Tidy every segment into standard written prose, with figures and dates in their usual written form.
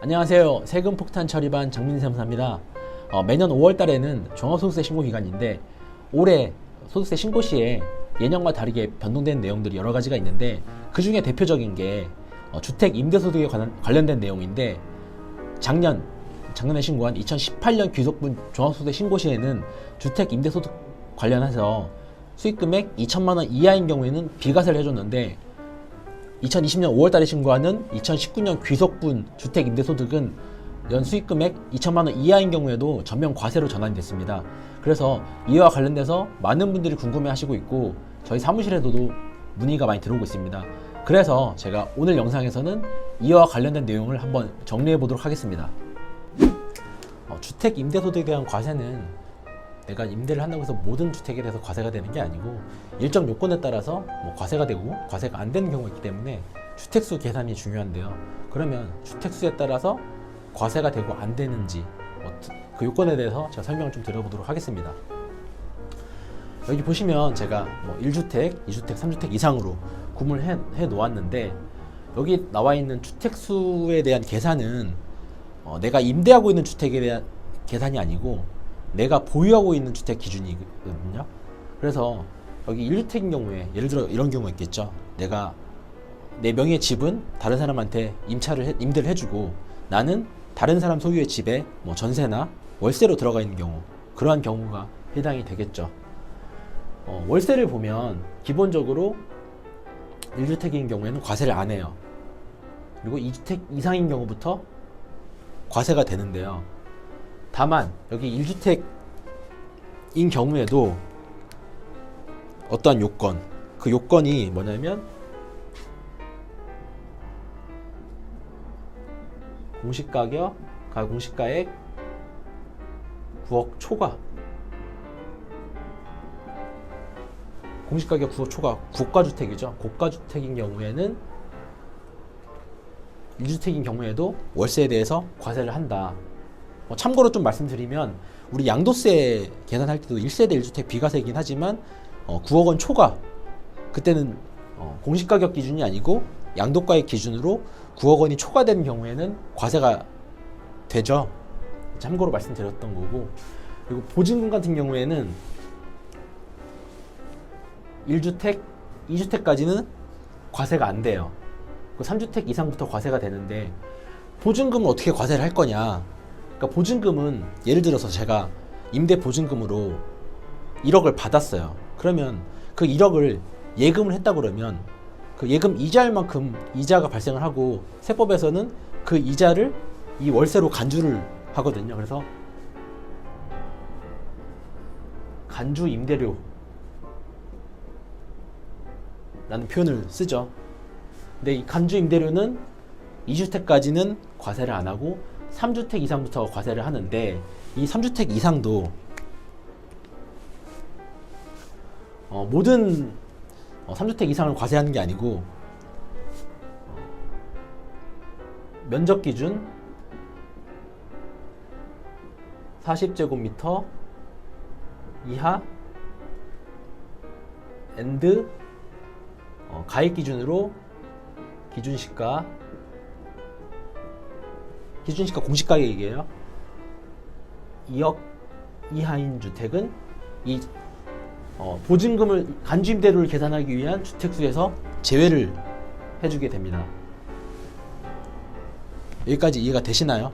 안녕하세요. 세금 폭탄 처리반 장민세무사입니다. 매년 5월 달에는 종합소득세 신고 기간인데 올해 소득세 신고 시에 예년과 다르게 변동된 내용들이 여러 가지가 있는데 그 중에 대표적인 게 주택 임대소득에 관련된 내용인데 작년에 신고한 2018년 귀속분 종합소득세 신고 시에는 주택 임대소득 관련해서 수익금액 2천만 원 이하인 경우에는 비과세를 해줬는데 2020년 5월달에 신고하는 2019년 귀속분 주택 임대소득은 연 수익금액 2천만 원 이하인 경우에도 전면 과세로 전환이 됐습니다. 그래서 이와 관련돼서 많은 분들이 궁금해하시고 있고 저희 사무실에서도 문의가 많이 들어오고 있습니다. 그래서 제가 오늘 영상에서는 이와 관련된 내용을 한번 정리해 보도록 하겠습니다. 주택 임대소득에 대한 과세는 내가 임대를 한다고 해서 모든 주택에 대해서 과세가 되는 게 아니고 일정 요건에 따라서 과세가 되고 과세가 안 되는 경우가 있기 때문에 주택수 계산이 중요한데요. 그러면 주택수에 따라서 과세가 되고 안 되는지 그 요건에 대해서 제가 설명을 좀 드려보도록 하겠습니다. 여기 보시면 제가 1주택, 2주택, 3주택 이상으로 구분을 해 놓았는데 여기 나와 있는 주택수에 대한 계산은 내가 임대하고 있는 주택에 대한 계산이 아니고 내가 보유하고 있는 주택 기준이거든요. 그래서 여기 1주택인 경우에 예를 들어 이런 경우가 있겠죠. 내가 내 명의의 집은 다른 사람한테 임대를 해주고 나는 다른 사람 소유의 집에 전세나 월세로 들어가 있는 경우, 그러한 경우가 해당이 되겠죠. 월세를 보면 기본적으로 1주택인 경우에는 과세를 안 해요. 그리고 2주택 이상인 경우부터 과세가 되는데요. 다만 여기 1주택인 경우에도 어떠한 요건, 그 요건이 뭐냐면 공시가격, 공시가액 9억 초과, 공시가격 9억 초과 고가주택이죠. 고가주택인 경우에는 1주택인 경우에도 월세에 대해서 과세를 한다. 참고로 좀 말씀드리면 우리 양도세 계산할 때도 1세대 1주택 비과세이긴 하지만 9억 원 초과, 그때는 공시가격 기준이 아니고 양도가액 기준으로 9억 원이 초과되는 경우에는 과세가 되죠. 참고로 말씀드렸던 거고, 그리고 보증금 같은 경우에는 1주택, 2주택까지는 과세가 안 돼요. 3주택 이상부터 과세가 되는데 보증금은 어떻게 과세를 할 거냐. 그러니까 보증금은 예를 들어서 제가 임대 보증금으로 1억을 받았어요. 그러면 그 1억을 예금을 했다 그러면 그 예금 이자할 만큼 이자가 발생을 하고 세법에서는 그 이자를 이 월세로 간주를 하거든요. 그래서 간주 임대료 라는 표현을 쓰죠. 근데 이 간주 임대료는 2주택까지는 과세를 안 하고 3주택 이상부터 과세를 하는데 이 3주택 이상도 모든 3주택 이상을 과세하는 게 아니고 면적 기준 40제곱미터 이하 앤드 가액 기준으로 기준시가 공시가격이에요. 2억 이하인 주택은 이 보증금을 간주임대료를 계산하기 위한 주택수에서 제외를 해주게 됩니다. 여기까지 이해가 되시나요?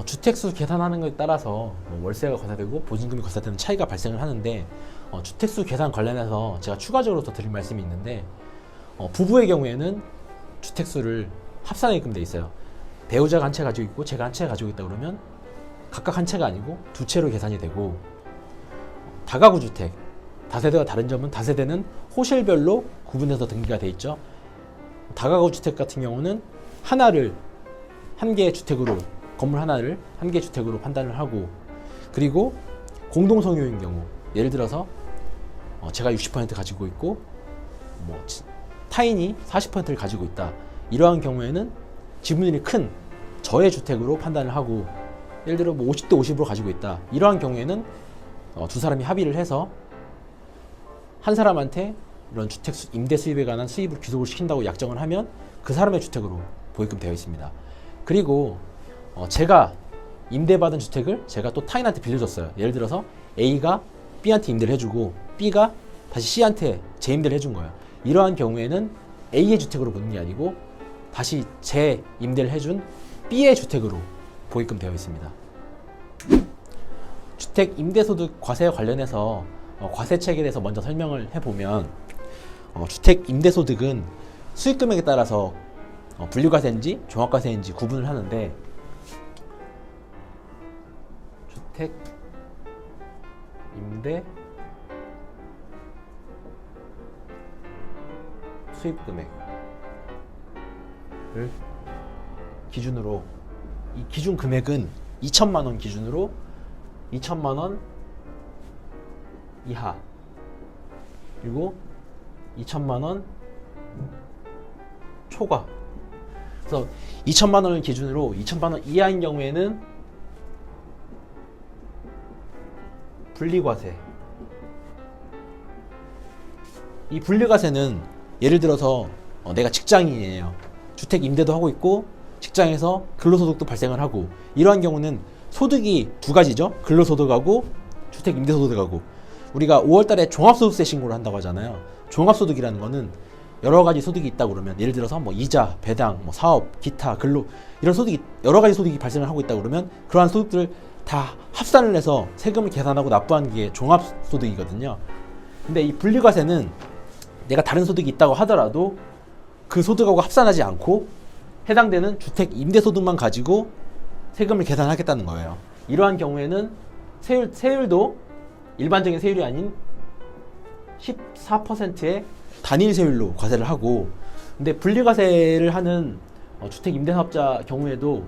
주택수 계산하는 것에 따라서 월세가 과세되고 보증금이 과세되는 차이가 발생을 하는데 주택수 계산 관련해서 제가 추가적으로 더 드릴 말씀이 있는데 부부의 경우에는 주택수를 합산하게끔 돼 있어요. 배우자가 한 채 가지고 있고 제가 한 채 가지고 있다 그러면 각각 한 채가 아니고 두 채로 계산이 되고, 다가구 주택, 다세대와 다른 점은 다세대는 호실별로 구분해서 등기가 돼 있죠. 다가구 주택 같은 경우는 하나를 한 개의 주택으로, 건물 하나를 한 개의 주택으로 판단을 하고, 그리고 공동소유인 경우, 예를 들어서 제가 60% 가지고 있고 타인이 40%를 가지고 있다. 이러한 경우에는 지분율이 큰 저의 주택으로 판단을 하고, 예를 들어 50대 50으로 가지고 있다. 이러한 경우에는 두 사람이 합의를 해서 한 사람한테 이런 주택 임대 수입에 관한 수입을 귀속을 시킨다고 약정을 하면 그 사람의 주택으로 보입금 되어 있습니다. 그리고 제가 임대받은 주택을 제가 또 타인한테 빌려줬어요. 예를 들어서 A가 B한테 임대를 해주고 B가 다시 C한테 재임대를 해준 거예요. 이러한 경우에는 A의 주택으로 보는 게 아니고 다시 재임대를 해준 B의 주택으로 보입금 되어 있습니다. 주택 임대소득 과세와 관련해서 과세책에 대해서 먼저 설명을 해보면 주택 임대소득은 수익금액에 따라서 분류과세인지 종합과세인지 구분을 하는데 주택 임대 수입금액을 기준으로 이 기준 금액은 2천만 원 기준으로 2천만 원 이하 그리고 2천만 원 초과. 그래서 2천만 원을 기준으로 2천만 원 이하인 경우에는 분리과세. 이 분리과세는 예를 들어서 내가 직장인이에요. 주택 임대도 하고 있고 직장에서 근로소득도 발생을 하고 이러한 경우는 소득이 두 가지죠. 근로소득하고 주택 임대소득하고 우리가 5월달에 종합소득세 신고를 한다고 하잖아요. 종합소득이라는 거는 여러 가지 소득이 있다고 그러면 예를 들어서 뭐 이자, 배당, 뭐 사업, 기타, 근로 이런 소득이 여러 가지 소득이 발생을 하고 있다고 그러면 그러한 소득들을 다 합산을 해서 세금을 계산하고 납부하는 게 종합소득이거든요. 근데 이 분리과세는 내가 다른 소득이 있다고 하더라도 그 소득하고 합산하지 않고 해당되는 주택 임대소득만 가지고 세금을 계산하겠다는 거예요. 이러한 경우에는 세율도 일반적인 세율이 아닌 14%의 단일 세율로 과세를 하고 근데 분리과세를 하는 주택 임대사업자 경우에도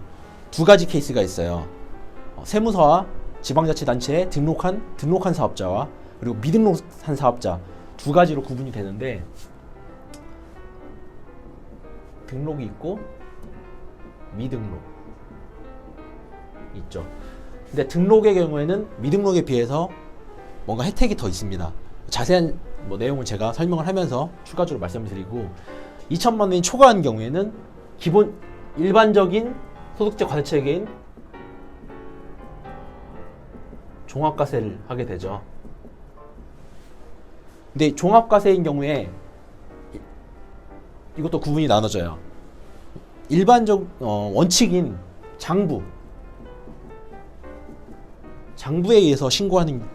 두 가지 케이스가 있어요. 세무서와 지방자치단체에 등록한 사업자와 그리고 미등록한 사업자 두 가지로 구분이 되는데 등록이 있고 미등록 있죠. 근데 등록의 경우에는 미등록에 비해서 뭔가 혜택이 더 있습니다. 자세한 내용을 제가 설명을 하면서 추가적으로 말씀을 드리고 2천만 원이 초과한 경우에는 기본 일반적인 소득세 과세체계인 종합과세를 하게 되죠. 근데 종합과세인 경우에 이것도 구분이 나눠져요. 일반적 원칙인 장부에 의해서 신고하는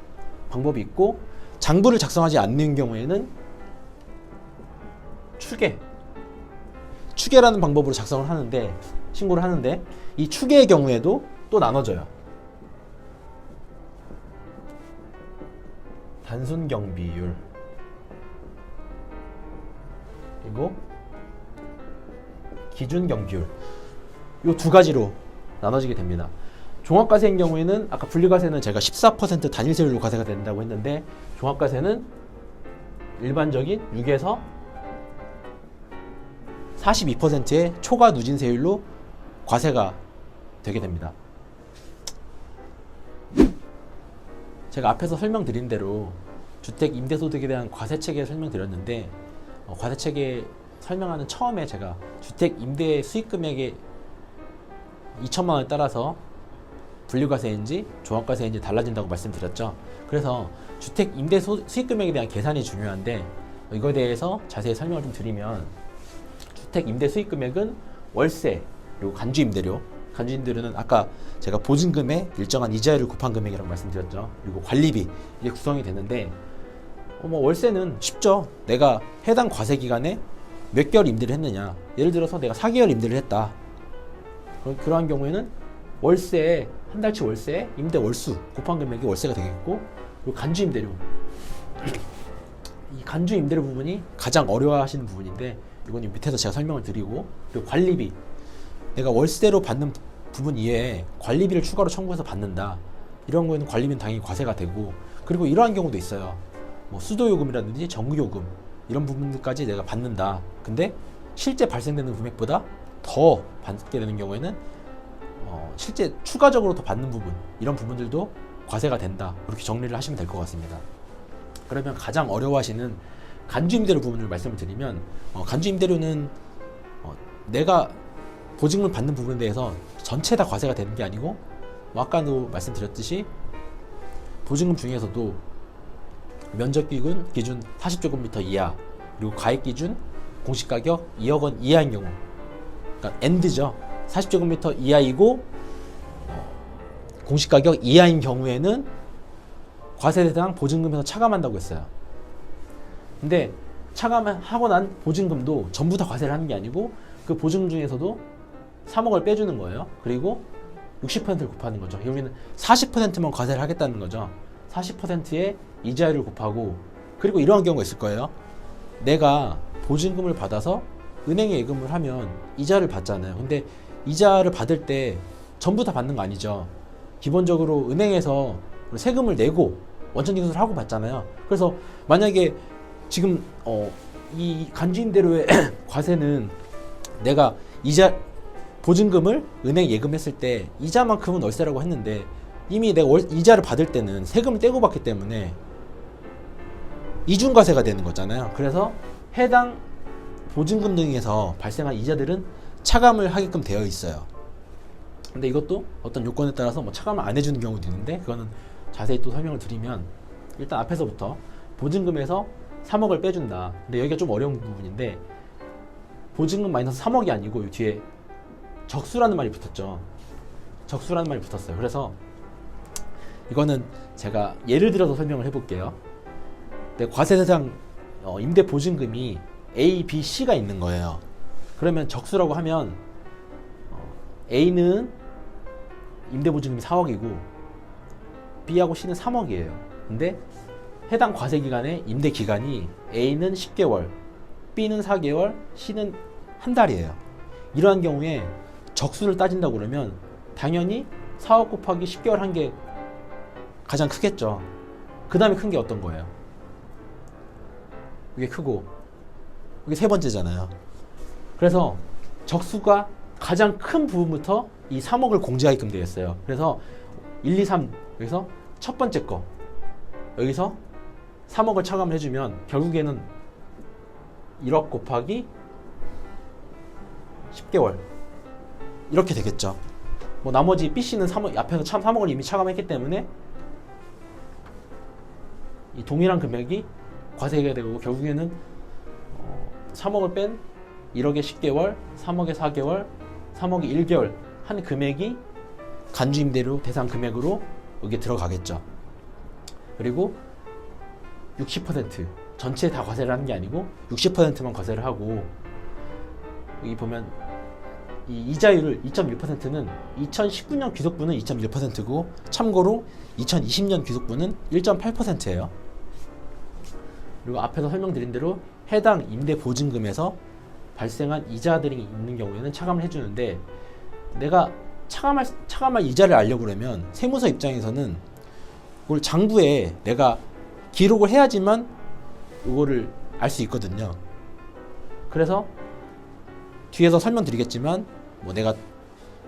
방법이 있고 장부를 작성하지 않는 경우에는 추계라는 방법으로 작성을 하는데 신고를 하는데 이 추계의 경우에도 또 나눠져요. 단순 경비율 그리고 기준 경비율 이 두 가지로 나눠지게 됩니다. 종합과세인 경우에는 아까 분리과세는 제가 14% 단일 세율로 과세가 된다고 했는데 종합과세는 일반적인 6에서 42%의 초과 누진 세율로 과세가 되게 됩니다. 제가 앞에서 설명드린 대로 주택 임대소득에 대한 과세체계 설명드렸는데 과세체계 설명하는 처음에 제가 주택 임대 수익금액의 2천만 원에 따라서 분리과세인지 종합과세인지 달라진다고 말씀드렸죠. 그래서 주택 임대 수익금액에 대한 계산이 중요한데 이거에 대해서 자세히 설명을 좀 드리면 주택 임대 수익금액은 월세 그리고 간주임대료는 아까 제가 보증금에 일정한 이자율을 곱한 금액이라고 말씀드렸죠. 그리고 관리비 이게 구성이 되는데 월세는 쉽죠. 내가 해당 과세 기간에 몇 개월 임대를 했느냐. 예를 들어서 내가 4개월 임대를 했다. 그러한 경우에는 월세에 한 달치 월세에 임대 월수 곱한 금액이 월세가 되겠고 그리고 간주임대료 이 간주임대료 부분이 가장 어려워하시는 부분인데 이건 밑에서 제가 설명을 드리고 그리고 관리비 내가 월세로 받는 부분 이외에 관리비를 추가로 청구해서 받는다. 이런 거에는 관리비는 당연히 과세가 되고 그리고 이러한 경우도 있어요. 수도요금이라든지 전기요금 이런 부분들까지 내가 받는다. 근데 실제 발생되는 금액보다 더 받게 되는 경우에는 실제 추가적으로 더 받는 부분 이런 부분들도 과세가 된다. 그렇게 정리를 하시면 될 것 같습니다. 그러면 가장 어려워하시는 간주임대료 부분을 말씀을 드리면 간주임대료는 내가 보증금을 받는 부분에 대해서 전체 다 과세가 되는 게 아니고 아까도 말씀드렸듯이 보증금 중에서도 면적기준 40제곱미터 이하 그리고 가액기준 공시가격 2억 원 이하인 경우 그러니까 엔드죠. 40제곱미터 이하이고 공시가격 이하인 경우에는 과세 대상 보증금에서 차감한다고 했어요. 근데 차감하고 난 보증금도 전부 다 과세를 하는 게 아니고 그 보증금 중에서도 3억을 빼주는 거예요. 그리고 60%를 곱하는 거죠. 여기는 40%만 과세를 하겠다는 거죠. 40%의 이자율을 곱하고 그리고 이러한 경우가 있을 거예요. 내가 보증금을 받아서 은행에 예금을 하면 이자를 받잖아요. 근데 이자를 받을 때 전부 다 받는 거 아니죠. 기본적으로 은행에서 세금을 내고 원천징수를 하고 받잖아요. 그래서 만약에 지금 이 간주임대료의 과세는 내가 이자 보증금을 은행 예금했을 때 이자만큼은 월세라고 했는데 이미 내가 이자를 받을 때는 세금을 떼고 받기 때문에 이중과세가 되는 거잖아요. 그래서 해당 보증금 등에서 발생한 이자들은 차감을 하게끔 되어 있어요. 근데 이것도 어떤 요건에 따라서 뭐 차감을 안 해주는 경우도 있는데 그거는 자세히 또 설명을 드리면 일단 앞에서부터 보증금에서 3억을 빼준다. 근데 여기가 좀 어려운 부분인데 보증금 마이너스 3억이 아니고 뒤에 적수라는 말이 붙었죠. 적수라는 말이 붙었어요. 그래서 이거는 제가 예를 들어서 설명을 해볼게요. 과세 대상 임대 보증금이 A, B, C가 있는 거예요. 그러면 적수라고 하면 A는 임대 보증금이 4억이고 B하고 C는 3억이에요. 근데 해당 과세 기간의 임대 기간이 A는 10개월, B는 4개월, C는 한 달이에요. 이러한 경우에 적수를 따진다고 그러면 당연히 4억 곱하기 10개월 한 게 가장 크겠죠. 그 다음에 큰 게 어떤 거예요? 이게 크고 이게 세 번째잖아요. 그래서 적수가 가장 큰 부분부터 이 3억을 공제하게끔 되어 있어요. 그래서 1, 2, 3 여기서 첫 번째 거 여기서 3억을 차감을 해주면 결국에는 1억 곱하기 10개월 이렇게 되겠죠. 뭐 나머지 B씨는 3억, 앞에서 3억을 이미 차감했기 때문에 이 동일한 금액이 과세가 되고 결국에는 3억을 뺀 1억에 10개월, 3억에 4개월, 3억에 1개월 한 금액이 간주임대료 대상 금액으로 여기에 들어가겠죠. 그리고 60% 전체 다 과세를 하는 게 아니고 60%만 과세를 하고 여기 보면 이 이자율을 2.1%는 2019년 귀속분은 2.1%고 참고로 2020년 귀속분은 1.8%예요. 그리고 앞에서 설명드린 대로 해당 임대 보증금에서 발생한 이자들이 있는 경우에는 차감을 해주는데 내가 차감할 이자를 알려고 그러면 세무서 입장에서는 그걸 장부에 내가 기록을 해야지만 이거를 알 수 있거든요. 그래서 뒤에서 설명드리겠지만 뭐 내가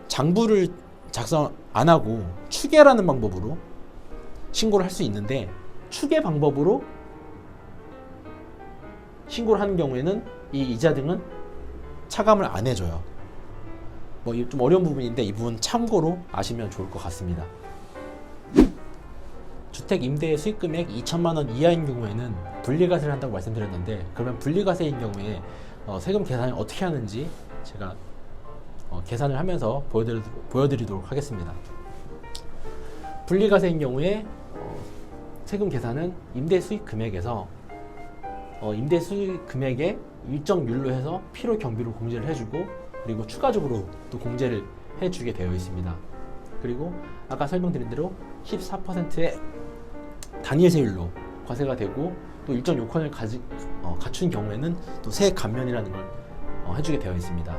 장부를 작성 안 하고 추계라는 방법으로 신고를 할 수 있는데 추계 방법으로 신고를 하는 경우에는 이 이자 등은 차감을 안 해줘요. 뭐 좀 어려운 부분인데 이 부분 참고로 아시면 좋을 것 같습니다. 주택 임대의 수익금액 2천만 원 이하인 경우에는 분리과세를 한다고 말씀드렸는데 그러면 분리과세인 경우에 세금 계산을 어떻게 하는지 제가 계산을 하면서 보여드리도록 하겠습니다. 분리과세인 경우에 세금 계산은 임대 수익 금액에서 임대 수익 금액의 일정률로 해서 필요 경비로 공제를 해주고 그리고 추가적으로 또 공제를 해주게 되어 있습니다. 그리고 아까 설명드린 대로 14%의 단일세율로 과세가 되고 또 일정 요건을 갖춘 경우에는 또 세액 감면이라는 걸 해주게 되어 있습니다.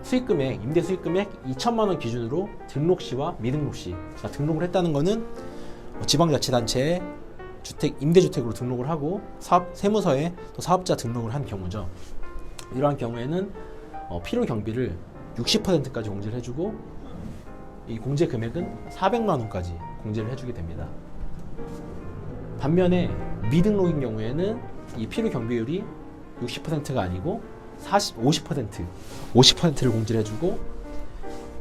수익금액, 임대 수익금액 2천만 원 기준으로 등록시와 미등록시가 등록을 했다는 것은 지방자치단체에 임대주택으로 등록을 하고 세무서에 또 사업자 등록을 한 경우죠. 이러한 경우에는 필요 경비를 60%까지 공제를 해주고 이 공제 금액은 400만 원까지 공제를 해주게 됩니다. 반면에 미등록인 경우에는 이 필요 경비율이 60%가 아니고 50%를 공제를 해주고,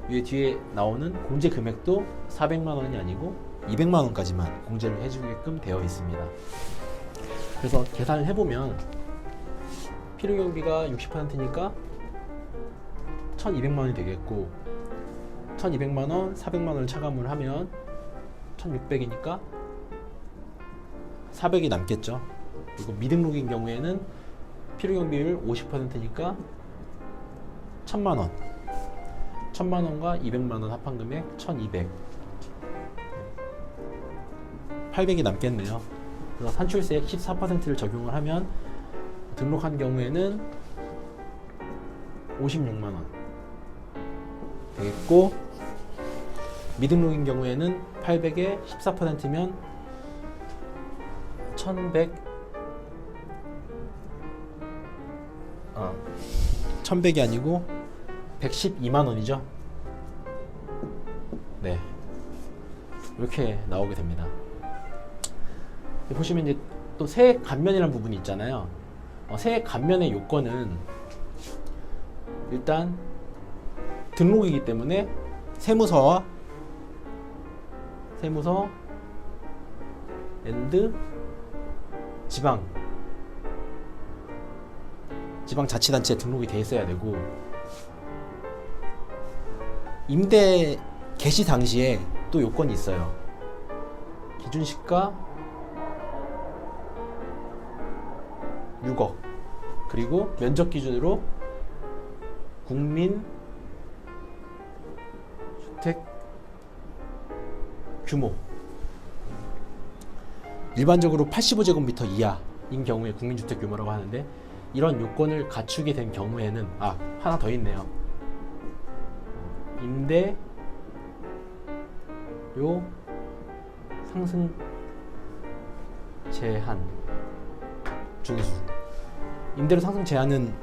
위에 뒤에 나오는 공제 금액도 400만 원이 아니고 200만 원까지만 공제를 해주게끔 되어 있습니다. 그래서 계산을 해보면 필요 경비가 60%니까 1200만 원이 되겠고, 1200만 원, 400만 원을 차감을 하면 1600이니까 400이 남겠죠. 그리고 미등록인 경우에는 필요 경비율 50%니까 1000만 원, 1000만 원과 200만 원 합한 금액 1200, 800이 남겠네요. 그래서 산출세액 14%를 적용을 하면 등록한 경우에는 56만 원 되겠고, 미등록인 경우에는 800에 14%면 1100이 아니고 112만 원이죠. 네, 이렇게 나오게 됩니다. 보시면 이제 또 세액 감면이라는 부분이 있잖아요. 세액 감면의 요건은 일단 등록이기 때문에 세무서 앤드 지방자치단체에 등록이 돼 있어야 되고, 임대 개시 당시에 또 요건이 있어요. 기준시가 6억, 그리고 면적 기준으로 국민 주택 규모, 일반적으로 85제곱미터 이하인 경우에 국민주택 규모라고 하는데, 이런 요건을 갖추게 된 경우에는 하나 더 있네요. 임대료 상승 제한 중수. 임대료 상승 제한은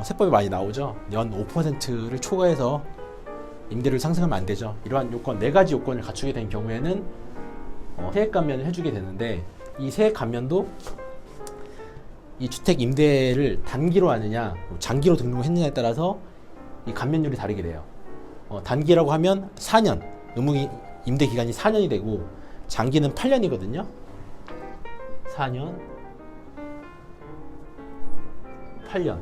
세법에 많이 나오죠. 연 5%를 초과해서 임대료를 상승하면 안 되죠. 이러한 요건, 4가지 요건을 갖추게 된 경우에는 세액 감면을 해주게 되는데, 이 세액 감면도 이 주택 임대를 단기로 하느냐 장기로 등록했느냐에 따라서 이 감면율이 다르게 돼요. 단기라고 하면 4년, 의무 임대 기간이 4년이 되고, 장기는 8년이거든요. 4년, 8년.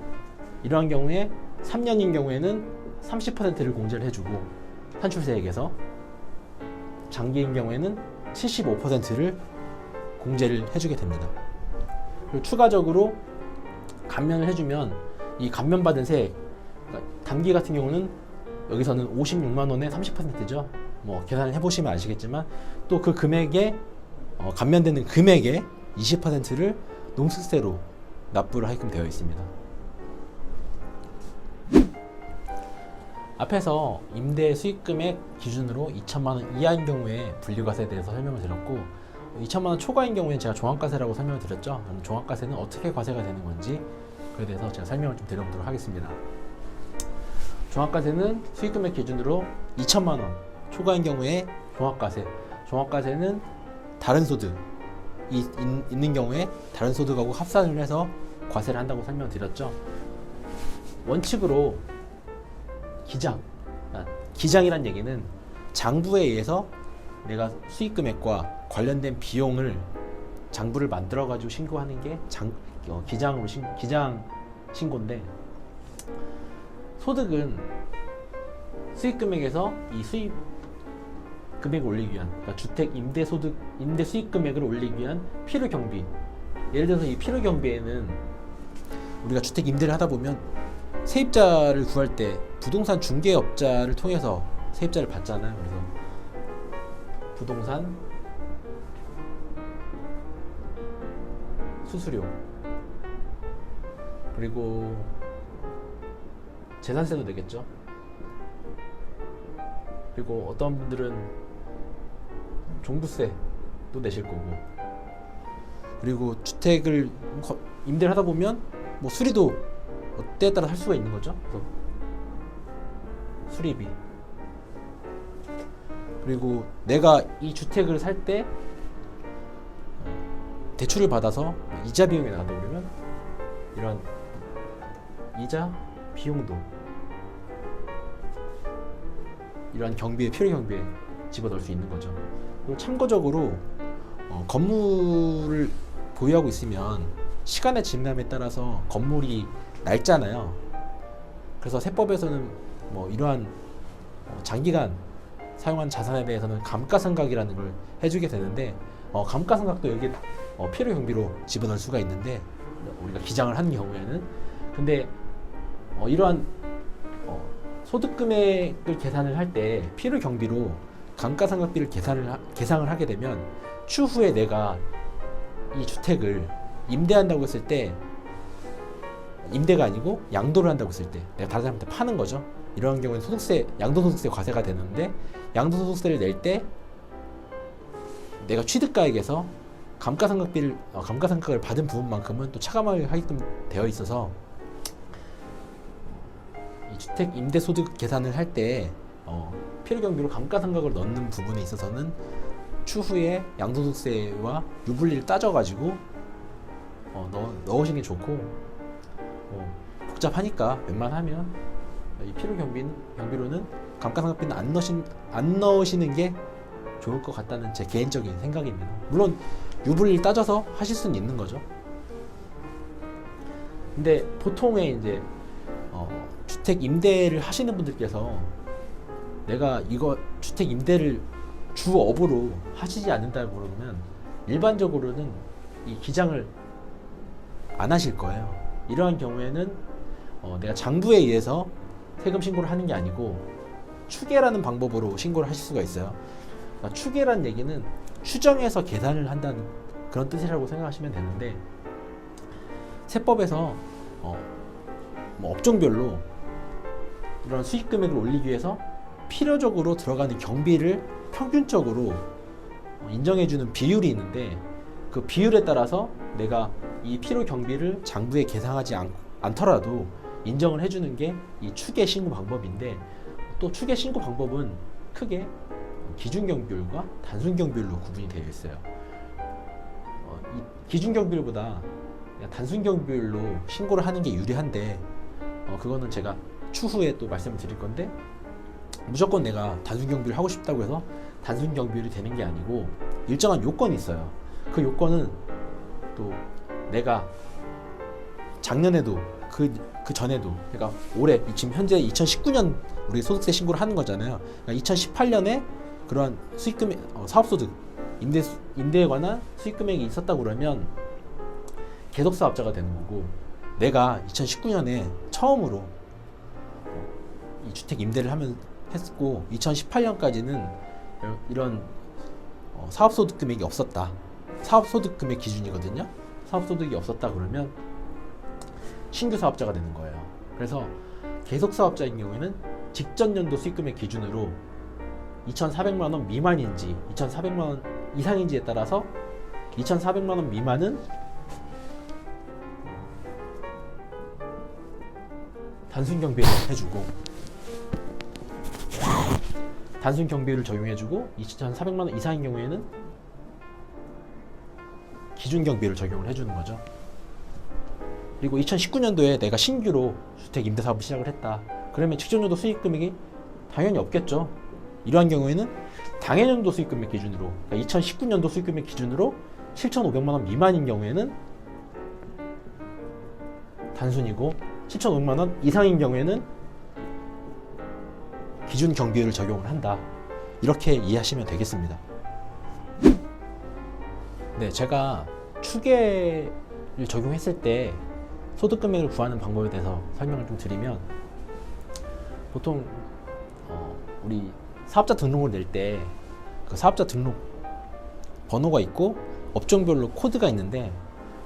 이러한 경우에 3년인 경우에는 30%를 공제를 해주고, 산출세액에서, 장기인 경우에는 75%를 공제를 해주게 됩니다. 그리고 추가적으로 감면을 해주면 이 감면받은 세액, 그러니까 단기 같은 경우는 여기서는 56만 원에 30%죠. 계산을 해보시면 아시겠지만, 또 그 금액에 감면되는 금액의 20%를 농수세로 납부를 하게끔 되어 있습니다. 앞에서 임대 수익금액 기준으로 2천만 원 이하인 경우에 분류과세에 대해서 설명을 드렸고, 2천만 원 초과인 경우에는 제가 종합과세라고 설명을 드렸죠. 그럼 종합과세는 어떻게 과세가 되는 건지, 그에 대해서 제가 설명을 좀 드려보도록 하겠습니다. 종합과세는 수익금액 기준으로 2천만 원 초과인 경우에 종합과세는 다른 소득이 있는 경우에 다른 소득하고 합산을 해서 과세를 한다고 설명드렸죠. 원칙으로 기장이란 얘기는 장부에 의해서 내가 수익금액과 관련된 비용을 장부를 만들어 가지고 신고하는 게 기장 신고인데, 소득은 수익금액에서 이 수익 금액을 올리기 위한, 그러니까 주택 임대 수익 금액을 올리기 위한 필요 경비. 예를 들어서 이 필요 경비에는 우리가 주택 임대를 하다 보면 세입자를 구할 때 부동산 중개업자를 통해서 세입자를 받잖아요. 그래서 부동산 수수료, 그리고 재산세도 내겠죠. 그리고 어떤 분들은 종부세도 내실 거고, 그리고 주택을 임대를 하다 보면 수리도 때에 따라 할 수가 있는 거죠. 그래서 수리비, 그리고 내가 이 주택을 살 때 대출을 받아서 이자 비용이 나간다 그러면 이런 이자 비용도 이러한 경비에, 필요 경비에 집어넣을 수 있는 거죠. 그리고 참고적으로 건물을 보유하고 있으면 시간의 지남에 따라서 건물이 낡잖아요. 그래서 세법에서는 뭐 이러한 장기간 사용한 자산에 대해서는 감가상각이라는 걸 해주게 되는데, 감가상각도 여기에 필요 경비로 집어넣을 수가 있는데, 우리가 기장을 하는 경우에는. 근데 이러한 소득 금액을 계산을 할 때 필요 경비로 감가상각비를 계상을 하게 되면 추후에 내가 이 주택을 임대한다고 했을 때, 임대가 아니고 양도를 한다고 했을 때 내가 다른 사람한테 파는 거죠. 이런 경우는 소득세, 양도소득세 과세가 되는데, 양도소득세를 낼 때 내가 취득가액에서 감가상각을 받은 부분만큼은 또 차감을 하게끔 되어 있어서, 이 주택 임대 소득 계산을 할 때 필요 경비로 감가상각을 넣는 부분에 있어서는 추후에 양도소득세와 유불리를 따져가지고 넣으시는 게 좋고, 복잡하니까 웬만하면 이 필요 경비로는 감가상각비는 안 넣으시는 게 좋을 것 같다는 제 개인적인 생각입니다. 물론 유불리를 따져서 하실 수는 있는 거죠. 근데 보통의 이제 주택 임대를 하시는 분들께서 내가 이거 주택 임대를 주업으로 하시지 않는다고 그러면 일반적으로는 이 기장을 안 하실 거예요. 이러한 경우에는 내가 장부에 의해서 세금 신고를 하는 게 아니고 추계라는 방법으로 신고를 하실 수가 있어요. 그러니까 추계란 얘기는 추정해서 계산을 한다는 그런 뜻이라고 생각하시면 되는데, 세법에서 뭐 업종별로 이런 수익 금액을 올리기 위해서 필요적으로 들어가는 경비를 평균적으로 인정해주는 비율이 있는데, 그 비율에 따라서 내가 이 필요 경비를 장부에 계상하지 않더라도 인정을 해주는 게 이 추계 신고 방법인데, 또 추계 신고 방법은 크게 기준 경비율과 단순 경비율로 구분이 되어 있어요. 이 기준 경비율보다 단순 경비율로 신고를 하는 게 유리한데, 그거는 제가 추후에 또 말씀을 드릴 건데, 무조건 내가 단순 경비를 하고 싶다고 해서 단순 경비율이 되는 게 아니고 일정한 요건이 있어요. 그 요건은 또 내가 작년에도 그 전에도, 그러니까 올해 지금 현재 2019년 우리 소득세 신고를 하는 거잖아요. 그러니까 2018년에 그러한 수익금액, 사업소득, 임대에 관한 수익금액이 있었다고 그러면 계속사업자가 되는 거고, 내가 2019년에 처음으로 이 주택 임대를 했고 2018년까지는 이런 사업소득 금액이 없었다. 사업소득 금액 기준이거든요. 사업소득이 없었다 그러면 신규 사업자가 되는 거예요. 그래서 계속사업자인 경우에는 직전 연도 수익금액 기준으로 2,400만 원 미만인지 2,400만 원 이상인지에 따라서 2,400만 원 미만은 단순 경비를 해주고, 단순 경비를 적용해주고 2,400만 원 이상인 경우에는 기준 경비를 적용을 해주는 거죠. 그리고 2019년도에 내가 신규로 주택 임대 사업을 시작을 했다. 그러면 직전 연도 수익 금액이 당연히 없겠죠. 이러한 경우에는 당해년도 수익 금액 기준으로, 그러니까 2019년도 수익 금액 기준으로 7,500만 원 미만인 경우에는 단순이고, 7,500만 원 이상인 경우에는 기준 경비율을 적용을 한다. 이렇게 이해하시면 되겠습니다. 네, 제가 추계를 적용했을 때 소득 금액을 구하는 방법에 대해서 설명을 좀 드리면, 보통 우리 사업자 등록을 낼 때 그 사업자 등록 번호가 있고 업종별로 코드가 있는데,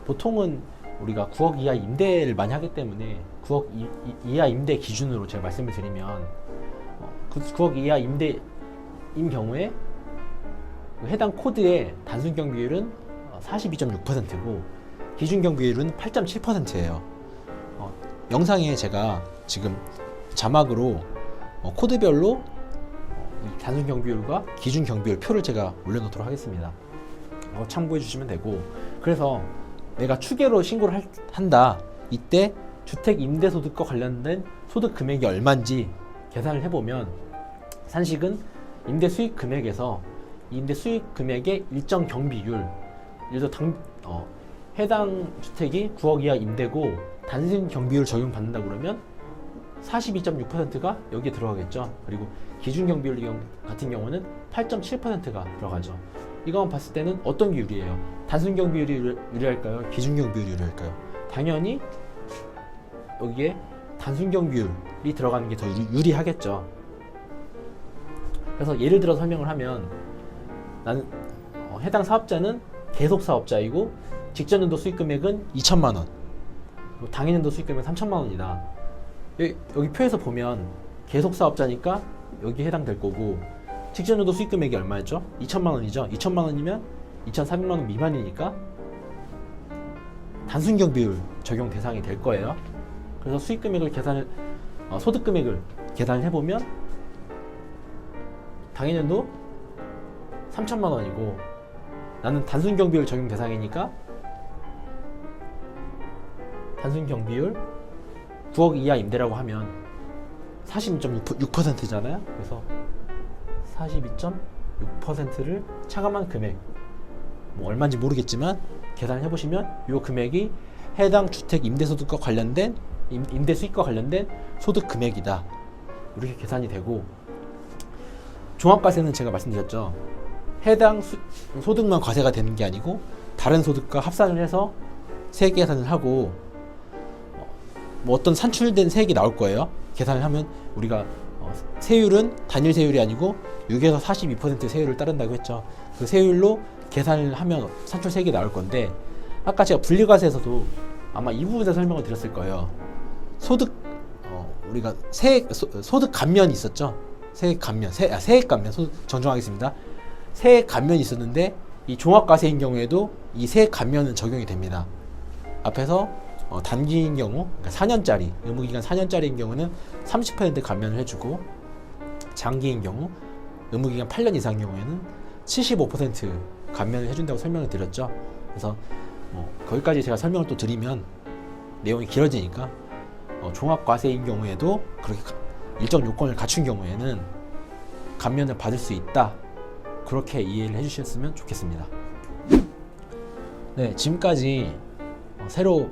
보통은 우리가 9억 이하 임대를 많이 하기 때문에 9억 이하 임대 기준으로 제가 말씀을 드리면, 그 9억 이하 임대인 경우에 해당 코드의 단순 경비율은 42.6%고 기준 경비율은 8.7%예요. 영상에 제가 지금 자막으로 코드별로 단순 경비율과 기준 경비율 표를 제가 올려놓도록 하겠습니다. 참고해 주시면 되고, 그래서 내가 추계로 신고를 한다. 이때 주택 임대소득과 관련된 소득 금액이 얼마인지 계산을 해보면 산식은 임대 수익 금액에서 임대 수익 금액의 일정 경비율, 예를 들어 해당 주택이 9억 이하 임대고 단순 경비율 적용받는다 그러면 42.6%가 여기에 들어가겠죠. 그리고 기준 경비율 같은 경우는 8.7%가 들어가죠. 이거만 봤을 때는 어떤 게 유리해요? 단순 경비율이 유리할까요? 기준 경비율이 유리할까요? 당연히 여기에 단순 경비율이 들어가는 게 더 유리하겠죠. 그래서 예를 들어 설명을 하면 나는 해당 사업자는 계속 사업자이고 직전 연도 수익 금액은 2천만 원, 그리고 당해 연도 수익 금액은 3천만 원이다. 여기 표에서 보면 계속 사업자니까 여기 해당될 거고 직전 연도 수익 금액이 얼마였죠? 2천만 원이죠. 2천만 원이면 2,400만 원 미만이니까 단순 경비율 적용 대상이 될 거예요. 그래서 수익 금액을 소득 금액을 계산을 해보면 당해년도 3천만 원이고 나는 단순 경비율 적용 대상이니까 단순 경비율 9억 이하 임대라고 하면 42.6%잖아요. 그래서 42.6%를 차감한 금액, 뭐 얼마인지 모르겠지만 계산을 해보시면 이 금액이 해당 주택 임대소득과 관련된 임대 수익과 관련된 소득 금액이다. 이렇게 계산이 되고, 종합과세는 제가 말씀드렸죠. 해당 소득만 과세가 되는 게 아니고 다른 소득과 합산을 해서 세액 계산을 하고 뭐 어떤 산출된 세액이 나올 거예요. 계산을 하면 우리가 세율은 단일 세율이 아니고 6에서 42% 세율을 따른다고 했죠. 그 세율로 계산을 하면 산출 세액이 나올 건데, 아까 제가 분리과세에서도 아마 이 부분에서 설명을 드렸을 거예요. 소득 우리가 소득 감면이 있었죠. 세액 감면, 정정하겠습니다. 세액 감면이 있었는데 이 종합과세인 경우에도 이 세액 감면은 적용이 됩니다. 앞에서 단기인 경우, 그러니까 4년짜리, 의무기간 4년짜리인 경우는 30% 감면을 해주고, 장기인 경우, 의무기간 8년 이상인 경우에는 75% 감면을 해준다고 설명을 드렸죠. 그래서 거기까지 제가 설명을 또 드리면 내용이 길어지니까 종합과세인 경우에도 그렇게 일정 요건을 갖춘 경우에는 감면을 받을 수 있다. 그렇게 이해를 해주셨으면 좋겠습니다. 네, 지금까지 새로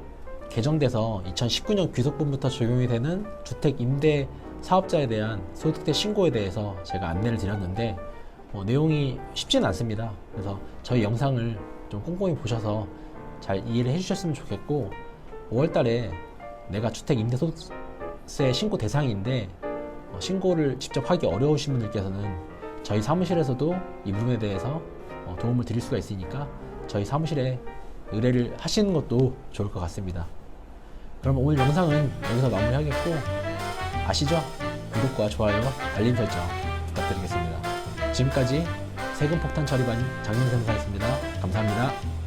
개정돼서 2019년 귀속분부터 적용이 되는 주택 임대 사업자에 대한 소득세 신고에 대해서 제가 안내를 드렸는데 내용이 쉽지는 않습니다. 그래서 저희 영상을 좀 꼼꼼히 보셔서 잘 이해를 해주셨으면 좋겠고, 5월달에 내가 주택 임대소득세 신고 대상인데 신고를 직접 하기 어려우신 분들께서는 저희 사무실에서도 이 부분에 대해서 도움을 드릴 수가 있으니까 저희 사무실에 의뢰를 하시는 것도 좋을 것 같습니다. 그럼 오늘 영상은 여기서 마무리하겠고, 아시죠? 구독과 좋아요, 알림 설정 부탁드리겠습니다. 지금까지 세금폭탄 처리반 장민샘사였습니다. 감사합니다.